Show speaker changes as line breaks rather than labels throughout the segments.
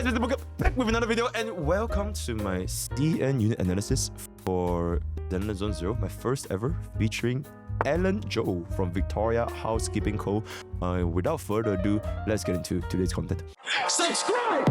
guys, Mr. Booker, back with another video, and welcome to my CN unit analysis for Zenless Zone Zero, my first ever, featuring Ellen Joe from Victoria Housekeeping Co. Without further ado, let's get into today's content. Subscribe!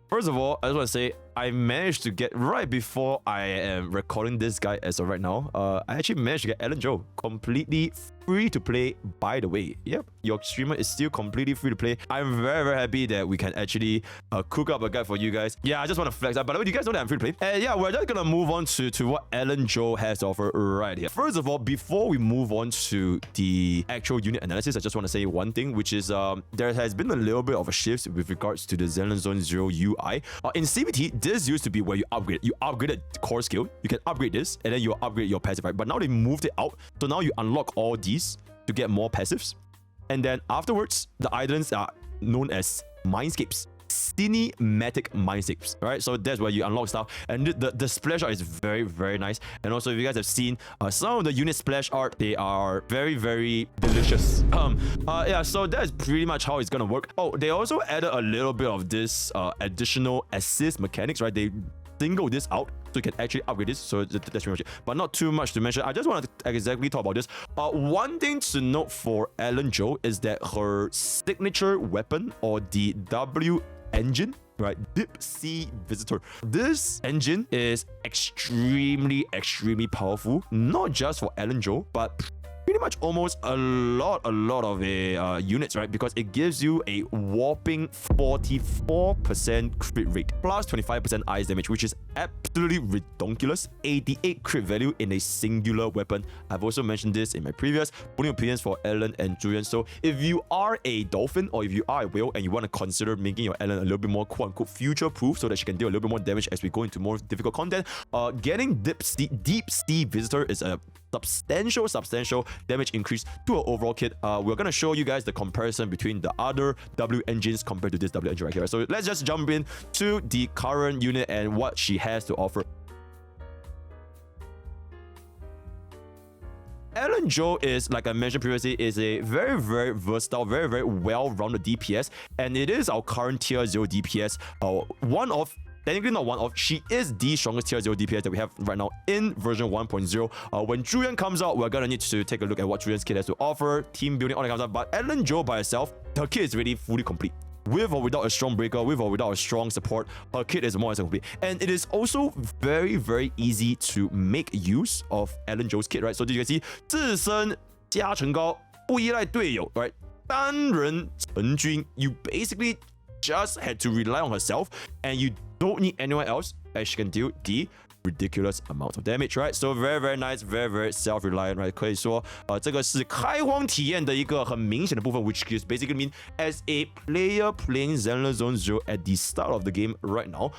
First of all, I just want to say I managed to get right before I am recording this guy as of right now. I actually managed to get Ellen Joe completely free to play, by the way. Yep, your streamer is still completely free to play. I'm very happy that we can actually cook up a guide for you guys. Yeah, I just want to flex that. By the way, do you guys know that I'm free to play? And yeah, we're just gonna move on to what Ellen Joe has to offer right here. First of all, before we move on to the actual unit analysis, I just want to say one thing, which is there has been a little bit of a shift with regards to the Zenless Zone Zero UI. In CBT, this used to be where you upgraded core skill, you can upgrade this, and then you upgrade your passive, right? But now they moved it out, so now you unlock all these to get more passives, and then afterwards, the islands are known as mindscapes. Cinematic mindscapes, right? So that's where you unlock stuff, and the splash art is very nice. And also, if you guys have seen some of the unit splash art, they are very delicious. Yeah, so that's pretty much how it's gonna work. Oh, they also added a little bit of this additional assist mechanics, right? They single this out so you can actually upgrade this, so that's pretty much it, but not too much to mention. I just want to exactly talk about this. One thing to note for Ellen Joe is that her signature weapon, or the W engine, right, Deep Sea Visitor, this engine is extremely powerful, not just for Ellen Joe, but pretty much almost a lot of units, right? Because it gives you a whopping 44% crit rate plus 25% ice damage, which is absolutely ridiculous. 88 crit value in a singular weapon. I've also mentioned this in my previous putting opinions for Ellen and Julian. So if you are a dolphin, or if you are a whale and you want to consider making your Ellen a little bit more quote-unquote future-proof so that she can deal a little bit more damage as we go into more difficult content, getting Deep Sea Visitor is a substantial damage increase to our overall kit. We're gonna show you guys the comparison between the other W engines compared to this W engine right here. So let's just jump in to the current unit and what she has to offer. Ellen Joe is, like I mentioned previously, is a very versatile, very well-rounded DPS, and it is our current tier 0 DPS. Technically not one of, she is the strongest tier 0 DPS that we have right now in version 1.0. When Julian comes out, we're gonna need to take a look at what Julian's kit has to offer, team building, all that kind of stuff. But Ellen Joe by herself, her kit is really fully complete. With or without a strong breaker, with or without a strong support, her kit is more than complete. And it is also very easy to make use of Ellen Joe's kit, right? So you can see, 自身加成高，不依赖队友, right? 单人成军, you basically just had to rely on herself, and you don't need anyone else, as she can deal the ridiculous amount of damage, right? So very nice, very self-reliant, right? 可以说这个是开荒体验的一个很明显的部分 which is basically mean as a player playing Zenless Zone Zero at the start of the game right now,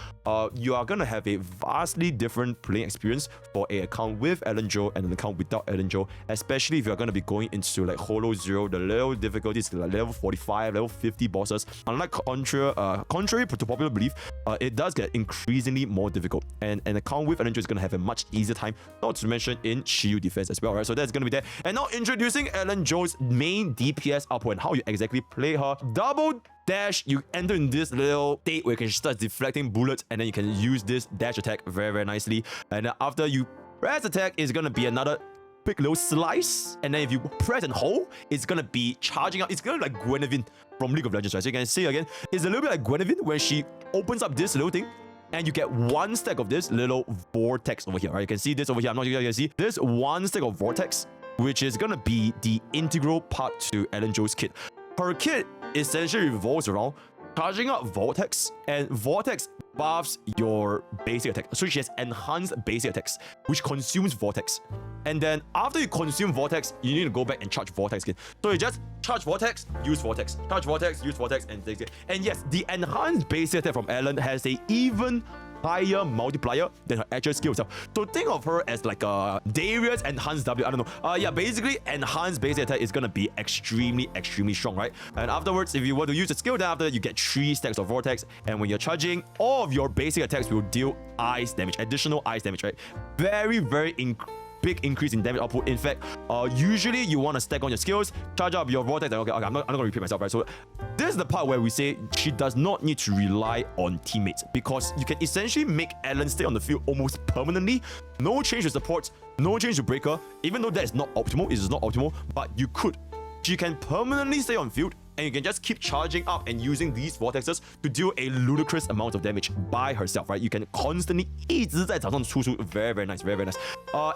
you are gonna have a vastly different playing experience for an account with Ellen Joe and an account without Ellen Joe, especially if you're gonna be going into like Holo Zero, the level difficulties like level 45, level 50 bosses. Unlike contrary to popular belief, it does get increasingly more difficult, and an account with Ellen Joe is going to have a much easier time, not to mention in shield defense as well, right? So that's going to be there. And now introducing Ellen Joe's main DPS output and how you exactly play her. Double dash, you enter in this little state where you can start deflecting bullets, and then you can use this dash attack very nicely. And then after you press attack, it's going to be another quick little slice, and then if you press and hold, it's gonna be charging up. It's gonna be like Guinevere from League of Legends, right? So you can see again, it's a little bit like Guinevere when she opens up this little thing, and you get one stack of this little vortex over here, right? You can see this over here. I'm not sure you can see this one stack of vortex, which is gonna be the integral part to Ellen Joe's kit. Her kit essentially revolves around charging up vortex, and vortex buffs your basic attack. So she has enhanced basic attacks, which consumes vortex. And then after you consume vortex, you need to go back and charge vortex again. So you just charge vortex, use vortex, charge vortex, use vortex, and take it. And yes, the enhanced basic attack from Ellen has a even higher multiplier than her actual skill itself. So think of her as like a Darius enhanced W. I don't know. Yeah, basically enhanced basic attack is gonna be extremely strong, right? And afterwards, if you were to use the skill, then after you get 3 stacks of vortex, and when you're charging, all of your basic attacks will deal ice damage, additional ice damage, right? Very big increase in damage output. In fact, usually you want to stack on your skills, charge up your vortex, and okay, I'm not going to repeat myself, right? So this is the part where we say she does not need to rely on teammates, because you can essentially make Ellen stay on the field almost permanently. No change to support, no change to breaker, even though that is not optimal, it is not optimal, but you could. She can permanently stay on field, and you can just keep charging up and using these vortexes to deal a ludicrous amount of damage by herself, right? You can constantly 一直在场上出出 very very nice, very very nice.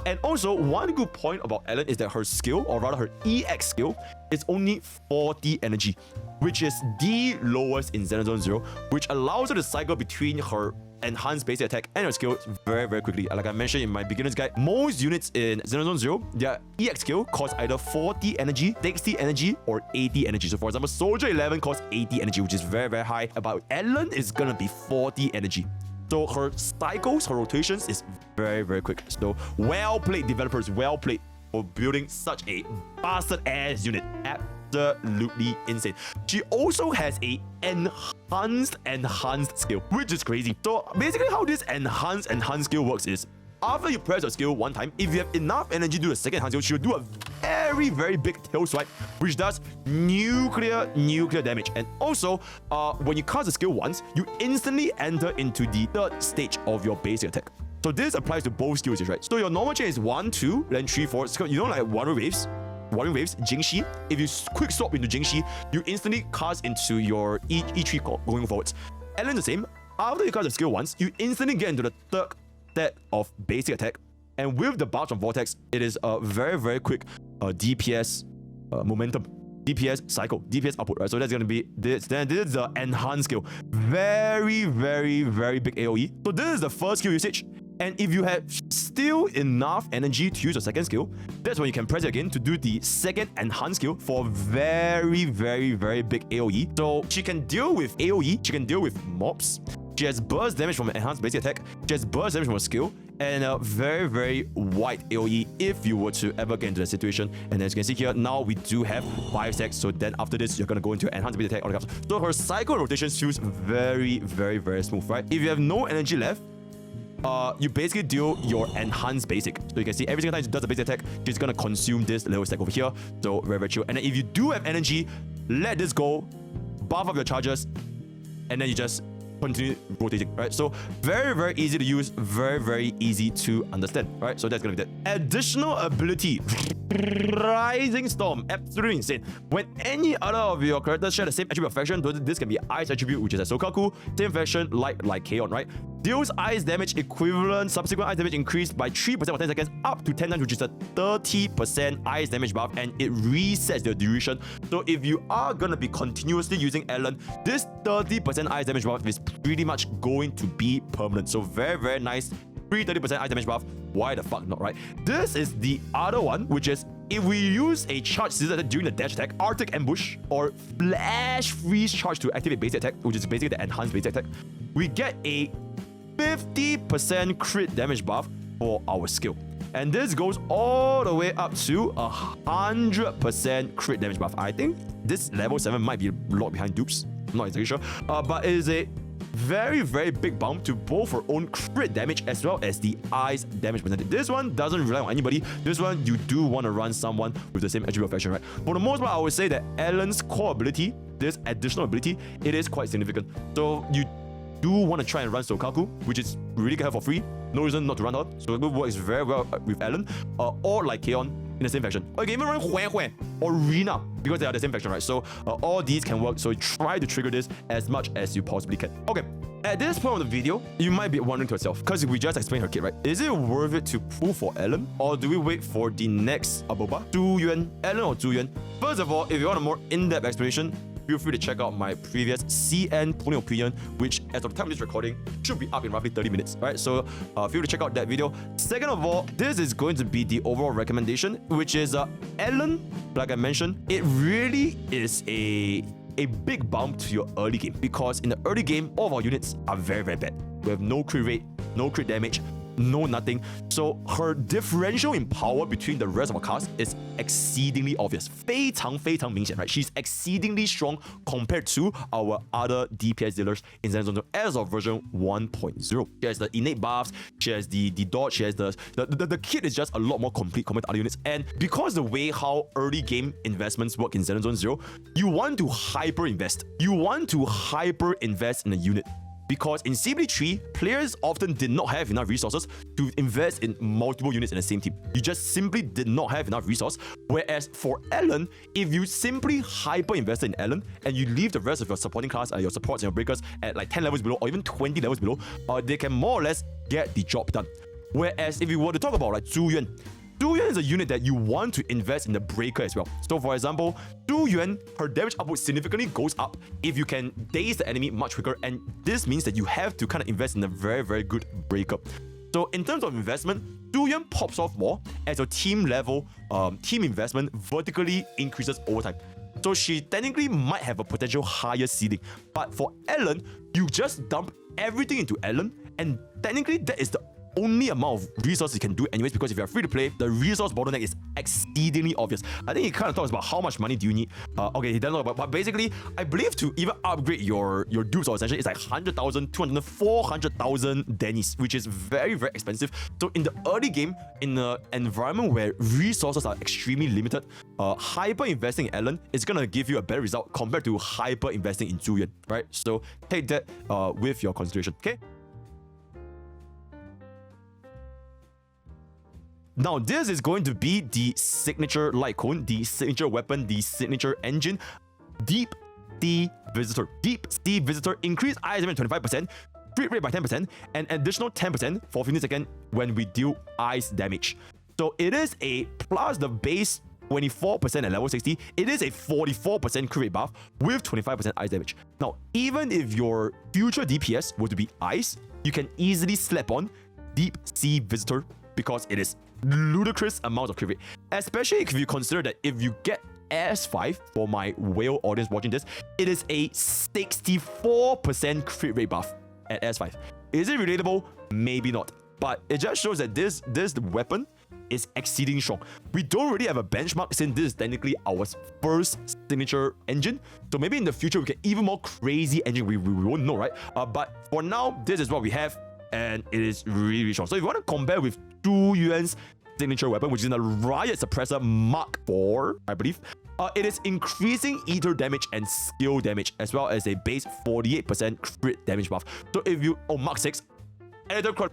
And also one good point about Ellen is that her skill, or rather her EX skill, is only 40 energy, which is the lowest in Xenozone Zero, which allows her to cycle between her enhanced basic attack and her skill very very quickly. Like I mentioned in my beginner's guide, most units in Xenozone Zero, their EX skill costs either 40 energy, 60 energy, or 80 energy. So for example, Soldier 11 costs 80 energy, which is very very high. But Ellen is gonna be 40 energy. So her cycles, her rotations is very very quick. So well played developers, well played for building such a bastard ass unit. Absolutely insane. She also has a enhanced skill, which is crazy. So basically how this enhanced skill works is, after you press your skill one time, if you have enough energy to do a second enhanced skill, she'll do a very very big tail swipe, which does nuclear damage. And also when you cast the skill once, you instantly enter into the third stage of your basic attack. So this applies to both skills, right? So your normal chain is 1, 2, then 3, 4. You know, like Warring Waves, Jingxi. If you quick swap into Jingxi, you instantly cast into your E3 call going forwards. Ellen the same. After you cast the skill once, you instantly get into the third set of basic attack. And with the Barge of Vortex, it is a very very quick DPS momentum, DPS cycle, DPS output, right? So that's gonna be this. Then this is the enhanced skill. Very very very big AoE. So this is the first skill usage. And if you have still enough energy to use your second skill, that's when you can press it again to do the second enhanced skill for very, very, very big AoE. So she can deal with AoE, she can deal with mobs, she has burst damage from an enhanced basic attack, she has burst damage from a skill, and a very, very wide AoE if you were to ever get into that situation. And as you can see here, now we do have 5 stacks. So then after this, you're gonna go into enhanced basic attack. All the so her cycle rotation feels very, very, very smooth, right? If you have no energy left, you basically deal your enhanced basic. So you can see every single time she does a basic attack, she's gonna consume this little stack over here. So very, very chill. And then if you do have energy, let this go, buff up your charges, and then you just continue rotating, right? So very, very easy to use, very, very easy to understand, right? So that's gonna be that. Additional ability, Rising Storm, absolutely insane. When any other of your characters share the same attribute of faction, this can be Ice attribute, which is a Sokaku, same faction like Kaon, right? Deals ice damage equivalent, subsequent ice damage increased by 3% for 10 seconds up to 10 times, which is a 30% ice damage buff, and it resets the duration. So if you are gonna be continuously using Ellen, this 30% ice damage buff is pretty much going to be permanent. So very, very nice. Free 30% ice damage buff. Why the fuck not, right? This is the other one, which is if we use a charge scissor during the dash attack, Arctic Ambush, or Flash Freeze charge to activate basic attack, which is basically the enhanced basic attack, we get a 50% crit damage buff for our skill. And this goes all the way up to 100% crit damage buff. I think this level 7 might be a lot behind dupes. I'm not exactly sure. But it is a very, very big bump to both her own crit damage as well as the ice damage percentage. This one doesn't rely on anybody. This one, you do want to run someone with the same attribute of faction, right? For the most part, I would say that Ellen's core ability, this additional ability, it is quite significant. So you do want to try and run Sokaku, which is really get her for free. No reason not to run her. So it works very well with Ellen, or like Kaon in the same faction. Or you can even run Hue or Rina because they are the same faction, right? So all these can work. So try to trigger this as much as you possibly can. Okay. At this point of the video, you might be wondering to yourself, because we just explained her kit, right? Is it worth it to pull for Ellen, or do we wait for the next Aboba? Zhu Yuan, Ellen or Zhu Yuan? First of all, if you want a more in-depth explanation, feel free to check out my previous CN pulling opinion, which as of the time of this recording should be up in roughly 30 minutes, right? So feel free to check out that video. Second of all, this is going to be the overall recommendation, which is Ellen, like I mentioned, it really is a big bump to your early game, because in the early game, all of our units are very, very bad. We have no crit rate, no crit damage, no nothing. So her differential in power between the rest of our cards is exceedingly obvious. 非常非常明显, right? She's exceedingly strong compared to our other DPS dealers in Zen Zone Zero as of version 1.0. She has the innate buffs, she has the dodge, she has the kit is just a lot more complete compared to other units. And because the way how early game investments work in Zen Zone Zero, you want to hyper invest. You want to hyper invest in a unit. Because in CBD3, players often did not have enough resources to invest in multiple units in the same team. You just simply did not have enough resource. Whereas for Ellen, if you simply hyper invested in Ellen and you leave the rest of your supporting class, your supports and your breakers at like 10 levels below or even 20 levels below, they can more or less get the job done. Whereas if you were to talk about like Zhu Yuan, Zhu Yuan is a unit that you want to invest in the breaker as well. So for example, Zhu Yuan, her damage output significantly goes up if you can daze the enemy much quicker, and this means that you have to kind of invest in a very, very good breaker. So in terms of investment, Zhu Yuan pops off more as your team level, team investment vertically increases over time. So she technically might have a potential higher ceiling. But for Ellen, you just dump everything into Ellen, and technically that is the only amount of resources you can do anyways, because if you're free to play, the resource bottleneck is exceedingly obvious. I think he kind of talks about how much money do you need. Okay, he doesn't know about, but basically, I believe to even upgrade your dupes or essentially, it's like 100,000, 200, 400,000 Dennies, which is very, very expensive. So in the early game, in an environment where resources are extremely limited, hyper investing in Ellen is gonna give you a better result compared to hyper investing in Zhu Yuan, right? So take that with your consideration, okay? Now, this is going to be the signature light cone, the signature weapon, the signature engine, Deep Sea Visitor. Deep Sea Visitor increase ice damage 25%, crit rate by 10%, and additional 10% for 15 seconds when we deal ice damage. So it is a plus the base 24% at level 60, it is a 44% crit rate buff with 25% ice damage. Now, even if your future DPS were to be ice, you can easily slap on Deep Sea Visitor because it is ludicrous amount of crit rate, especially if you consider that if you get S5, for my whale audience watching this, it is a 64% crit rate buff at S5. Is it relatable? Maybe not, but it just shows that this weapon is exceedingly strong. We don't really have a benchmark since this is technically our first signature engine, so maybe in the future we get even more crazy engine, we won't know, right? But for now, this is what we have, and it is really, really strong. So if you want to compare with Zhu Yuan's signature weapon, which is in the Riot Suppressor Mark 4, I believe, it is increasing ether damage and skill damage, as well as a base 48% crit damage buff. So if you, Mark 6,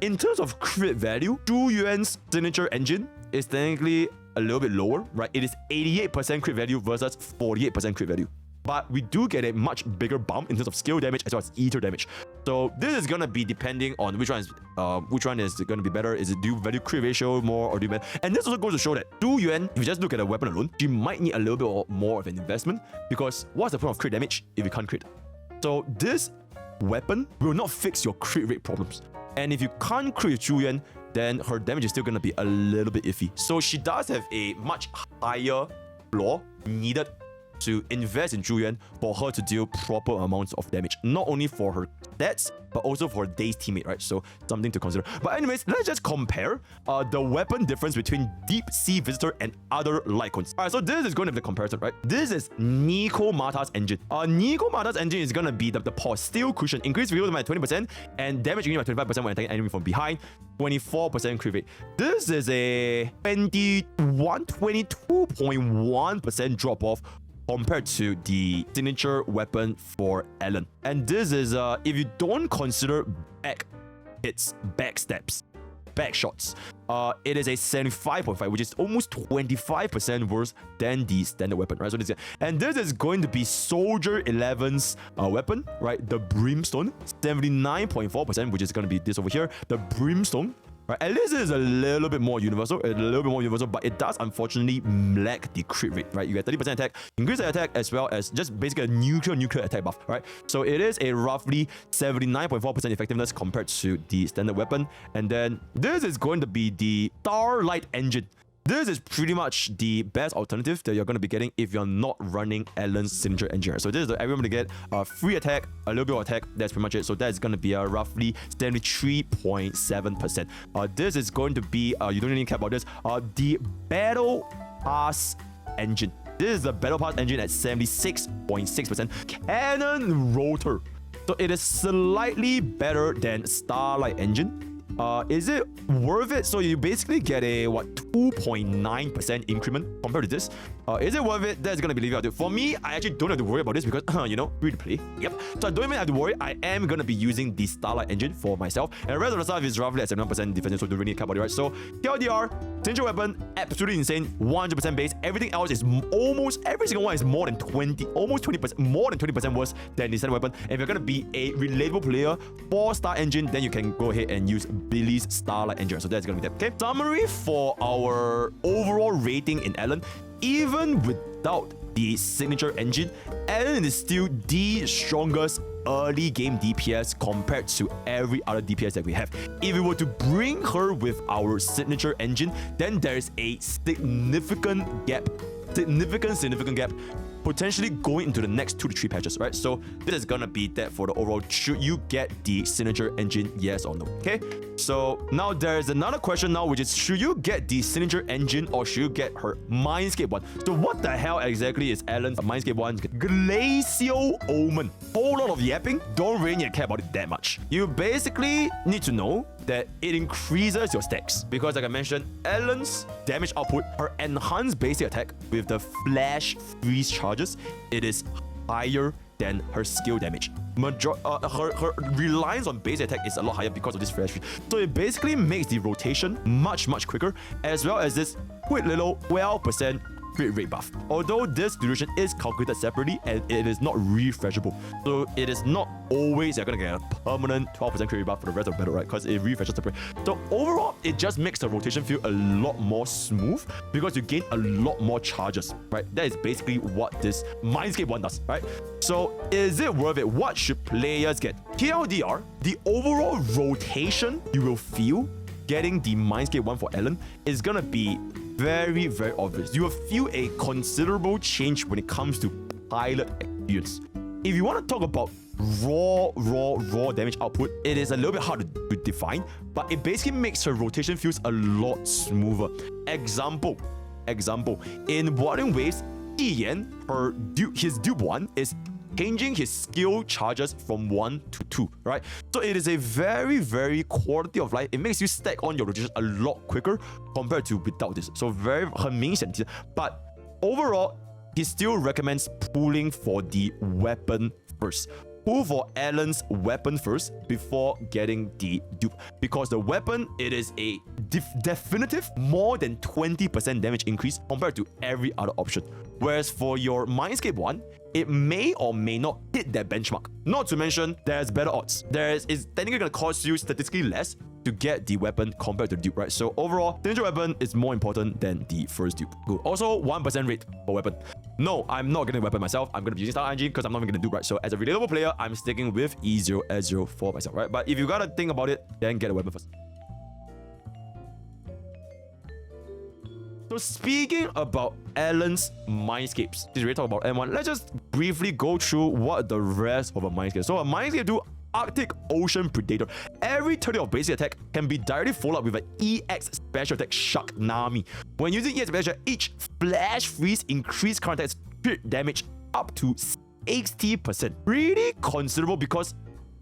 in terms of crit value, Zhu Yuan's signature engine is technically a little bit lower, right? It is 88% crit value versus 48% crit value. But we do get a much bigger bump in terms of skill damage as well as ether damage. So this is gonna be depending on which one is gonna be better. Is it do value crit ratio more or do better? And this also goes to show that Zhu Yuan, if you just look at a weapon alone, she might need a little bit more of an investment, because what's the point of crit damage if you can't crit? So this weapon will not fix your crit rate problems. And if you can't crit with Zhu Yuan, then her damage is still gonna be a little bit iffy. So she does have a much higher floor needed to invest in Zhu Yuan for her to deal proper amounts of damage, not only for her stats but also for her day's teammate, right? So something to consider. But anyways, let's just compare the weapon difference between Deep Sea Visitor and other light cones. Alright, so this is going to be the comparison, right? This is Nico Mata's engine. Nico Mata's engine is going to be the pause steel cushion, increase reload by 20% and damage unit by 25% when attacking enemy from behind, 24% crit rate. This is a 22.1% drop off compared to the signature weapon for Ellen. And this is, if you don't consider back hits, back steps, back shots, it is a 75.5, which is almost 25% worse than the standard weapon, right? So this, and this is going to be Soldier 11's weapon, right? The Brimstone, 79.4%, which is going to be this over here, the Brimstone. Right, at least it is a little bit more universal, but it does unfortunately lack the crit rate, right? You get 30% attack, increase the attack, as well as just basically a nuclear attack buff, right? So it is a roughly 79.4% effectiveness compared to the standard weapon. And then this is going to be the Starlight engine. This is pretty much the best alternative that you're going to be getting if you're not running Ellen's signature engine. So this is the everyone to get a free attack, a little bit of attack. That's pretty much it. So that's going to be roughly 73.7%. This is going to be, you don't really care about this, the Battle Pass engine. This is the Battle Pass engine at 76.6%. Cannon Rotor. So it is slightly better than Starlight engine. Is it worth it? So you basically get a 2.9% increment compared to this. Is it worth it? That's gonna be leaving out. For me, I actually don't have to worry about this because free to play. Yep. So I don't even have to worry. I am gonna be using the Starlight engine for myself, and the rest of the stuff is roughly at 71% defensive, so don't really care about it, right? So TLDR, signature weapon, absolutely insane, 100% base. Everything else is almost every single one is more than 20% more than 20% worse than the standard weapon. And if you're gonna be a relatable player, 4-star engine, then you can go ahead and use Billy's Starlight engine. So that's gonna be that. Okay. Summary for our overall rating in Ellen. Even without the signature engine, Ellen is still the strongest early game DPS compared to every other DPS that we have. If we were to bring her with our signature engine, then there is a significant gap potentially going into the next 2 to 3 patches, right? So this is gonna be that for the overall. Should you get the signature engine, yes or no? Okay, so now there's another question now, which is should you get the signature engine or should you get her Mindscape one? So what the hell exactly is Ellen's Mindscape one? Glacial Omen. Whole lot of yapping, don't really care about it that much. You basically need to know that it increases your stacks because, like I mentioned, Ellen's damage output, her enhanced basic attack with the flash freeze charges, it is higher than her skill damage. Her reliance on basic attack is a lot higher because of this flash freeze. So it basically makes the rotation much quicker, as well as this quick little 12% crit rate buff. Although this duration is calculated separately and it is not refreshable, so it is not always you're gonna get a permanent 12% crit rate buff for the rest of the battle, right? Because it refreshes separately. So overall, it just makes the rotation feel a lot more smooth because you gain a lot more charges, right? That is basically what this Mindscape one does, right? So is it worth it? What should players get? TLDR, the overall rotation you will feel getting the Mindscape one for Ellen is gonna be very obvious. You will feel a considerable change when it comes to pilot experience. If you want to talk about raw damage output, it is a little bit hard to define, but it basically makes her rotation feels a lot smoother. Example, in Warring Waves, Ian, his dupe 1 is changing his skill charges from 1 to 2, right? So it is a very quality of life. It makes you stack on your rotation a lot quicker compared to without this. So很明显. But overall, he still recommends pulling for the weapon first. Pull for Ellen's weapon first before getting the dupe, because the weapon, it is a definitive more than 20% damage increase compared to every other option. Whereas for your Mindscape one, it may or may not hit that benchmark. Not to mention, there's better odds. It's technically going to cost you statistically less to get the weapon compared to the dupe, right? So overall, the weapon is more important than the first dupe. Good. Also, 1% rate for weapon. No, I'm not getting a weapon myself. I'm going to be using Star Engine because I'm not even going to do, right? So as a relatable player, I'm sticking with E0S0 for myself, right? But if you got to think about it, then get a weapon first. So speaking about Ellen's Mindscapes, since we talk about M1, let's just briefly go through what the rest of a Mindscape. So a Mindscape do Arctic Ocean Predator. Every 30 of basic attack can be directly followed up with an EX special attack Shark Nami. When using EX special, each flash freeze increase current attack crit damage up to 60%. Really considerable because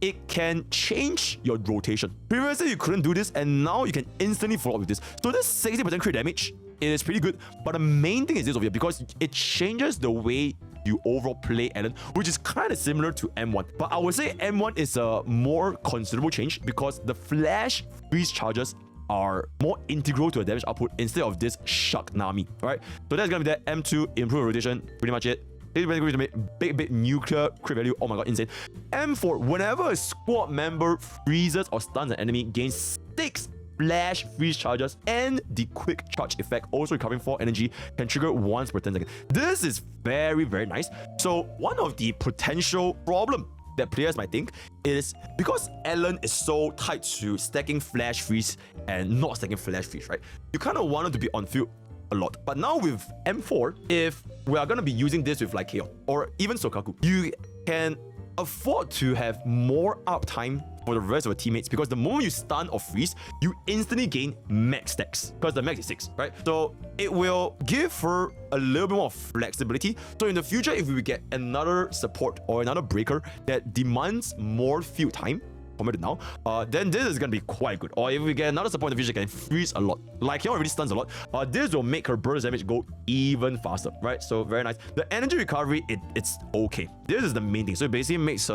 it can change your rotation. Previously, you couldn't do this, and now you can instantly follow up with this. So this 60% crit damage, it is pretty good, but the main thing is this over here because it changes the way you overall play Ellen, which is kind of similar to M1. But I would say M1 is a more considerable change because the flash freeze charges are more integral to the damage output instead of this Shark Nami, right? So that's gonna be that. M2, improve rotation, pretty much it. Big nuclear crit value, oh my god, insane. M4, whenever a squad member freezes or stuns an enemy, gains 6 flash freeze charges, and the quick charge effect, also recovering 4 energy, can trigger once per 10 seconds. This is very nice. So one of the potential problem that players might think is because Ellen is so tied to stacking flash freeze and not stacking flash freeze, right? You kind of want it to be on field a lot. But now with M4, if we are going to be using this with like Kaon or even Sokaku, you can afford to have more uptime for the rest of your teammates, because the moment you stun or freeze, you instantly gain max stacks, because the max is 6, right? So it will give her a little bit more flexibility. So in the future, if we get another support or another breaker that demands more field time compared to now, then this is gonna be quite good. Or if we get another support in the future that can freeze a lot, like he already stuns a lot, this will make her burst damage go even faster, right? So very nice. The energy recovery, it's okay. This is the main thing. So it basically makes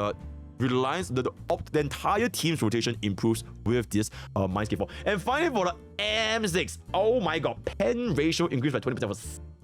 reliance, the entire team's rotation improves with this Mindscape 4. And finally for the M6, oh my god, pen ratio increased by 20% for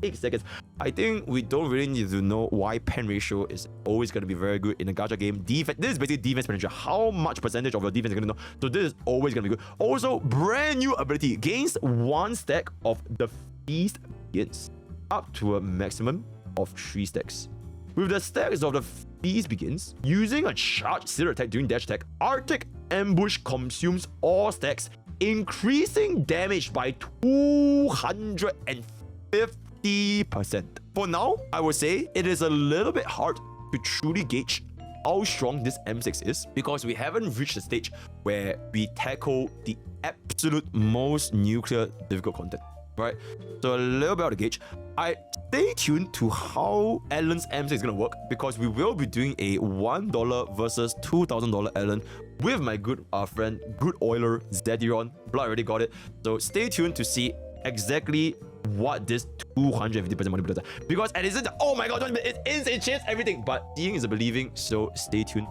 6 seconds. I think we don't really need to know why pen ratio is always going to be very good in a gacha game. Defense, this is basically defense penetration, how much percentage of your defense you're going to know. So this is always going to be good. Also, brand new ability, gains 1 stack of the Feast Begins, up to a maximum of 3 stacks. With the stacks of the Feast Begins, using a charged Citadel attack during dash attack, Arctic Ambush consumes all stacks, increasing damage by 250%. For now, I would say it is a little bit hard to truly gauge how strong this M6 is, because we haven't reached the stage where we tackle the absolute most nuclear difficult content, right? So a little bit out of gauge. I stay tuned to how Ellen's M6 is gonna work, because we will be doing a $1 versus $2,000 Ellen with my good friend, good oiler Zediron. Blood already got it. So stay tuned to see exactly what this 250% money does. Because at the end, oh my god, it's insane, change everything. But seeing is a believing, so stay tuned.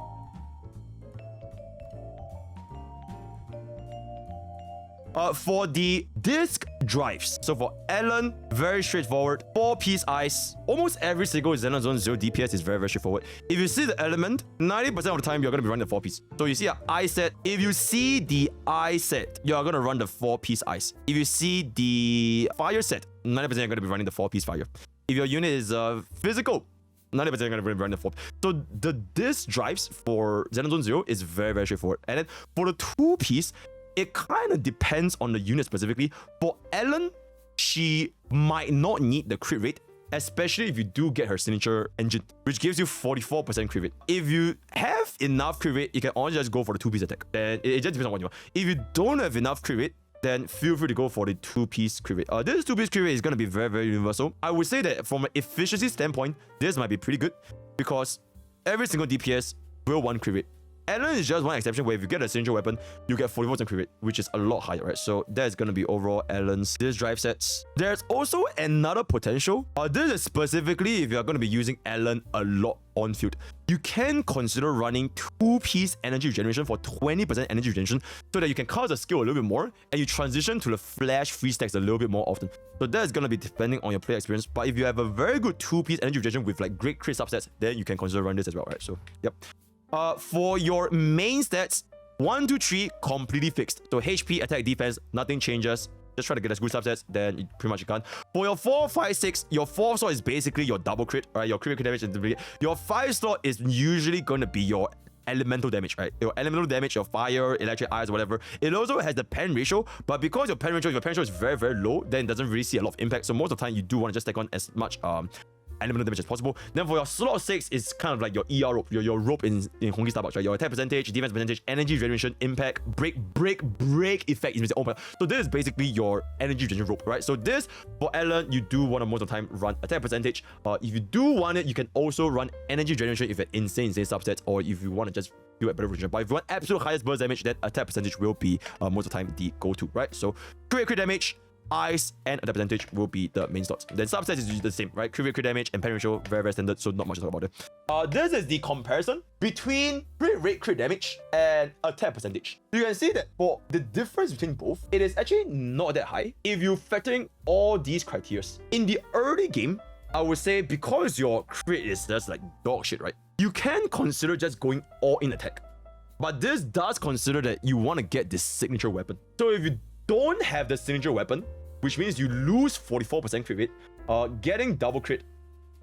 For the disc drives, so for Ellen, very straightforward. 4-piece ice. Almost every single Xenon Zone 0 DPS is very, very straightforward. If you see the element, 90% of the time you're going to be running the 4-piece. So you see an ice set. If you see the ice set, you're going to run the 4-piece ice. If you see the fire set, 90% you're going to be running the 4-piece fire. If your unit is physical, 90% are going to be running the 4. So the disc drives for Xenon Zone 0 is very, very straightforward. And then for the 2-piece, it kind of depends on the unit specifically. For Ellen, she might not need the crit rate, especially if you do get her signature engine, which gives you 44% crit rate. If you have enough crit rate, you can only just go for the 2-piece attack. Then it just depends on what you want. If you don't have enough crit rate, then feel free to go for the 2-piece crit rate. This 2-piece crit rate is going to be very, very universal. I would say that from an efficiency standpoint, this might be pretty good, because every single DPS will want crit rate. Ellen is just one exception where if you get a signature weapon, you get 44% crit rate, which is a lot higher, right? So that's going to be overall Ellen's disc drive sets. There's also another potential. This is specifically if you're going to be using Ellen a lot on field. You can consider running 2-piece energy regeneration for 20% energy regeneration, so that you can cast the skill a little bit more and you transition to the flash free stacks a little bit more often. So that's going to be depending on your player experience. But if you have a very good 2-piece energy regeneration with like great crit subsets, then you can consider running this as well, right? So yep. For your main stats, 1, 2, 3 completely fixed. So HP, attack, defense, nothing changes. Just try to get as good subsets, then you pretty much you can. For your 4, 5, 6, your 4 slot is basically your double crit, right? Your crit damage. Your 5 slot is usually going to be your elemental damage, right? Your elemental damage, your fire, electric eyes, whatever. It also has the pen ratio, but because your pen ratio is very, very low, then it doesn't really see a lot of impact. So most of the time, you do want to just take on as much elemental damage as possible. Then for your slot 6, it's kind of like your ER rope, your rope in Hongi Starbucks, right? Your attack percentage, defense percentage, energy regeneration, impact, break effect. Oh my god. So this is basically your energy regeneration rope, right? So this, for Ellen, you do want to most of the time run attack percentage. If you do want it, you can also run energy regeneration if it's insane subsets, or if you want to just do a better regeneration. But if you want absolute highest burst damage, then attack percentage will be most of the time the go-to, right? So crit damage, ice, and attack percentage will be the main slots. Then subsets is usually the same, right? Crit damage and pen ratio, very, very standard, so not much to talk about it. This is the comparison between crit rate, crit damage, and attack percentage. You can see that for the difference between both, it is actually not that high if you factor in all these criteria. In the early game, I would say because your crit is just like dog shit, right? You can consider just going all in attack. But this does consider that you want to get this signature weapon. So if you don't have the signature weapon, which means you lose 44% crit rate, getting double crit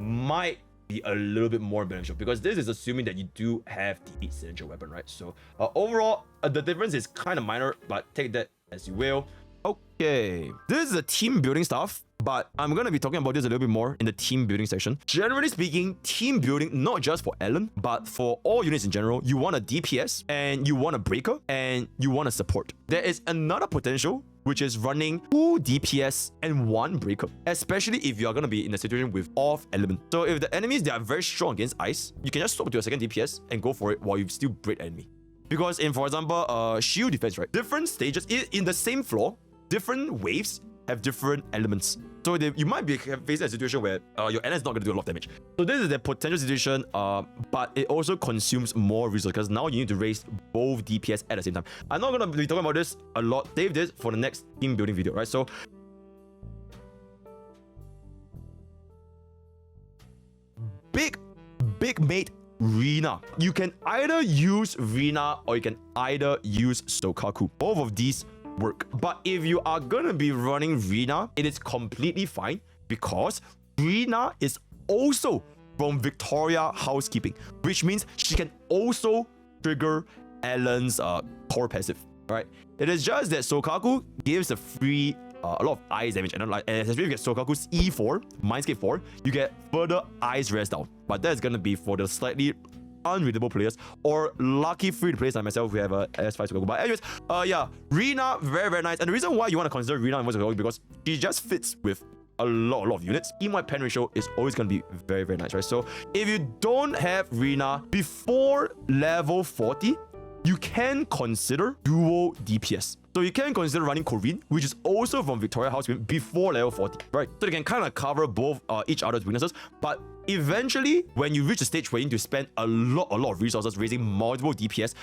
might be a little bit more beneficial, because this is assuming that you do have the signature weapon, right? So overall, the difference is kind of minor, but take that as you will. Okay, this is the team building stuff, but I'm gonna be talking about this a little bit more in the team building section. Generally speaking, team building, not just for Ellen, but for all units in general, you want a DPS, and you want a breaker, and you want a support. There is another potential, which is running 2 DPS and 1 breaker, especially if you are going to be in a situation with off element. So if the enemies, they are very strong against ice, you can just swap to a second DPS and go for it while you still break enemy. Because in, for example, shield defense, right? Different stages in the same floor, different waves have different elements. So you might be facing a situation where your NS is not going to do a lot of damage. So this is the potential situation, but it also consumes more resources because now you need to raise both DPS at the same time. I'm not going to be talking about this a lot. Save this for the next team building video, right? So big mate Rina. You can either use Rina or you can either use Sokaku. Both of these work. But if you are gonna be running Rina, it is completely fine because Rina is also from Victoria Housekeeping, which means she can also trigger Ellen's core passive, right? It is just that Sokaku gives a free a lot of ice damage, and like especially if you get Sokaku's E4, Mindscape 4, you get further ice rest down. But that's gonna be for the slightly unreadable players or lucky free players like myself who have a S5 Sokaku. But anyways, yeah, Rina, very nice. And the reason why you want to consider Rina in Sokaku is because she just fits with a lot of units. Team-wide pen ratio is always going to be very nice, right? So if you don't have Rina before level 40, you can consider dual DPS. So you can consider running Corinne, which is also from Victoria House before level 40, right? So they can kind of cover both each other's weaknesses. But eventually, when you reach a stage where you need to spend a lot of resources raising multiple DPS,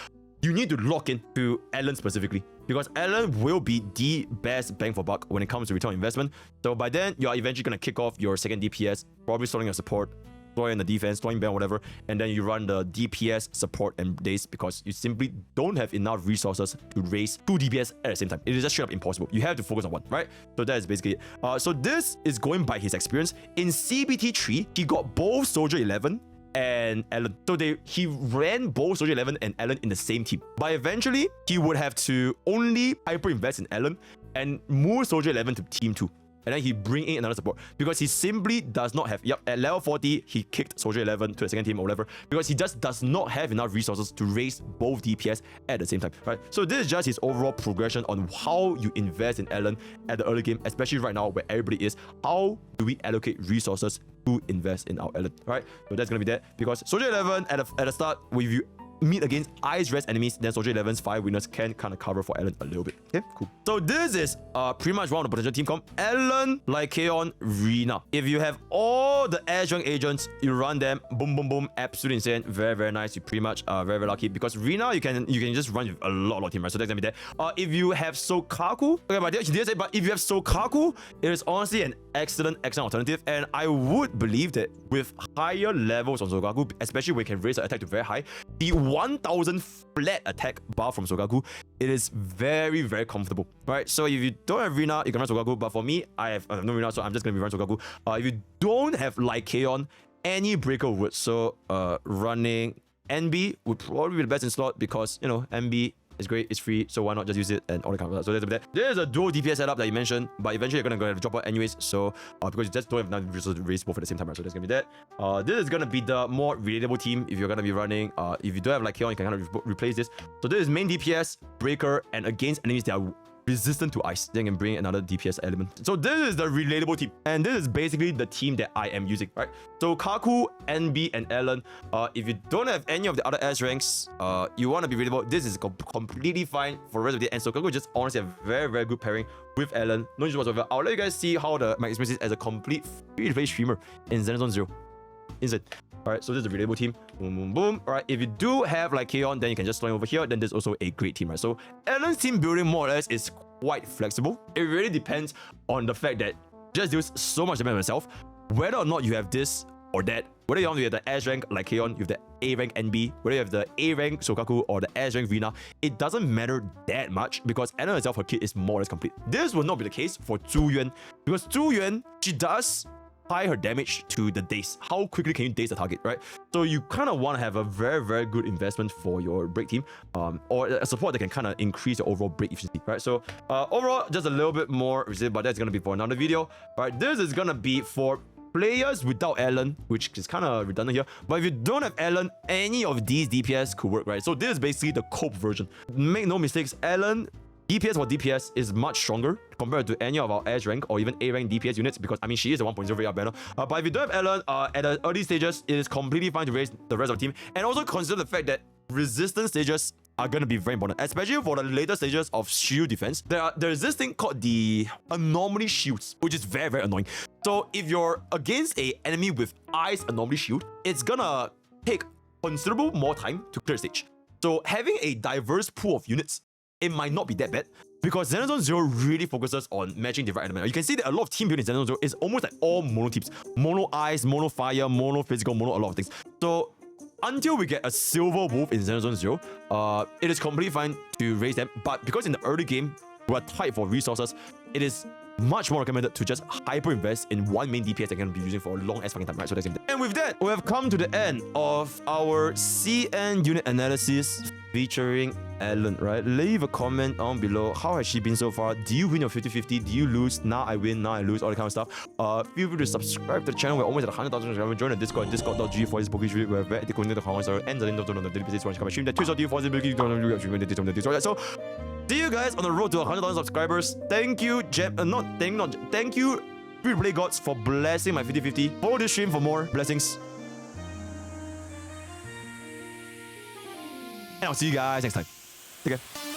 you need to lock in to Ellen specifically, because Ellen will be the best bang for buck when it comes to return on investment. So by then, you are eventually going to kick off your second DPS, probably starting your support, throwing the defense, throwing ban, whatever, and then you run the DPS support and days because you simply don't have enough resources to raise 2 DPS at the same time. It is just straight up impossible. You have to focus on one, right? So that is basically it. So this is going by his experience. In CBT3, he got both Soldier 11 and Ellen. So he ran both Soldier 11 and Ellen in the same team. But eventually, he would have to only hyper invest in Ellen and move Soldier 11 to team 2. And then he bring in another support because he simply does not have, at level 40, he kicked Soldier 11 to the second team or whatever because he just does not have enough resources to raise both DPS at the same time, right? So this is just his overall progression on how you invest in Ellen at the early game, especially right now where everybody is. How do we allocate resources to invest in our Ellen, right? So that's going to be that because Soldier 11 at the start, with you meet against ice rest enemies, then Soldier 11's 5 winners can kind of cover for Ellen a little bit. Okay, cool. So this is pretty much one of the potential team comp. Ellen, Lycaon, Rina. If you have all the Ash rank agents, you run them, boom, absolutely insane, very nice. You pretty much are very lucky because Rina you can just run with a lot of team, right? So that's gonna be that. If you have Sokaku, okay, but he did say, but if you have Sokaku, it is honestly an excellent alternative, and I would believe that with higher levels on Sokaku, especially when you can raise the attack to very high, the 1000 flat attack bar from Sokaku, it is very comfortable, right? So if you don't have Rina, you can run Sokaku, but for me, I have no Rina, so I'm just gonna be running Sokaku. If you don't have Lycaon, any breaker would. So running NB would probably be the best in slot because, you know, NB it's great, it's free, so why not just use it and all the kind of stuff. So there's that. There's a dual DPS setup that you mentioned, but eventually you're gonna drop out anyways. So because you just don't have enough resources to raise both at the same time, right? So there's gonna be that. This is gonna be the more relatable team if you're gonna be running. If you don't have like Lycaon, you can kind of replace this. So this is main DPS, breaker, and against enemies that are resistant to ice, then you can bring another DPS element. So this is the relatable team, and this is basically the team that I am using, right? So Kaku, NB, and Ellen. If you don't have any of the other S ranks, you want to be relatable, this is completely fine for the rest of the day. And so Kaku just honestly a very good pairing with Ellen. No issues whatsoever. I'll let you guys see how my experience is as a complete free-to-play streamer in Zenithorn 0. Insane. Alright, so this is a relatable team. Boom. Alright, if you do have like Kaon, then you can just slot over here. Then there's also a great team, right? So Ellen's team building more or less is quite flexible. It really depends on the fact that just deals so much damage myself. Whether or not you have this or that, whether you have the S rank like Kaon, you have the A rank NB, whether you have the A rank Sokaku or the S rank Rina, it doesn't matter that much because Ellen herself, her kit is more or less complete. This will not be the case for Zhu Yuan because Zhu Yuan, she does tie her damage to the daze. How quickly can you daze the target, right? So you kind of want to have a very, very good investment for your break team, or a support that can kind of increase your overall break efficiency, right? So overall, just a little bit more, but that's going to be for another video, right? This is going to be for players without Ellen, which is kind of redundant here. But if you don't have Ellen, any of these DPS could work, right? So this is basically the cope version. Make no mistakes, Ellen, DPS for DPS is much stronger compared to any of our S rank or even A rank DPS units, because I mean she is a 1.0 AR banner. But if you don't have Ellen, at the early stages, it is completely fine to raise the rest of the team. And also consider the fact that resistance stages are going to be very important, especially for the later stages of shield defense. There's this thing called the anomaly shields, which is very, very annoying. So if you're against a enemy with ice anomaly shield, it's gonna take considerable more time to clear stage. So having a diverse pool of units, it might not be that bad, because Xenozone Zero really focuses on matching the right element. You can see that a lot of team building in Xenozone Zero is almost like all mono teams. Mono ice, mono fire, mono physical, mono a lot of things. So until we get a silver wolf in Xenozone Zero, it is completely fine to raise them. But because in the early game, we're tight for resources, it is much more recommended to just hyper invest in one main DPS that can be using for a long ass fucking time, right? So that's it. And with that, we have come to the end of our CN unit analysis featuring Ellen, right? Leave a comment down below. How has she been so far? Do you win your 50-50? Do you lose? Now I win, now I lose, all that kind of stuff. Feel free to subscribe to the channel. We're almost at 100,000 subscribers. Join the Discord, discord.g for this Pokémon video. We're very active on the Hong Kong and the link on the daily basis watch stream. That Twitch.tv for this Pokémon. So see you guys on the road to 100,000 subscribers. Thank you, thank you, Free Play Gods, for blessing my 50-50. Follow this stream for more blessings. And I'll see you guys next time. Take care.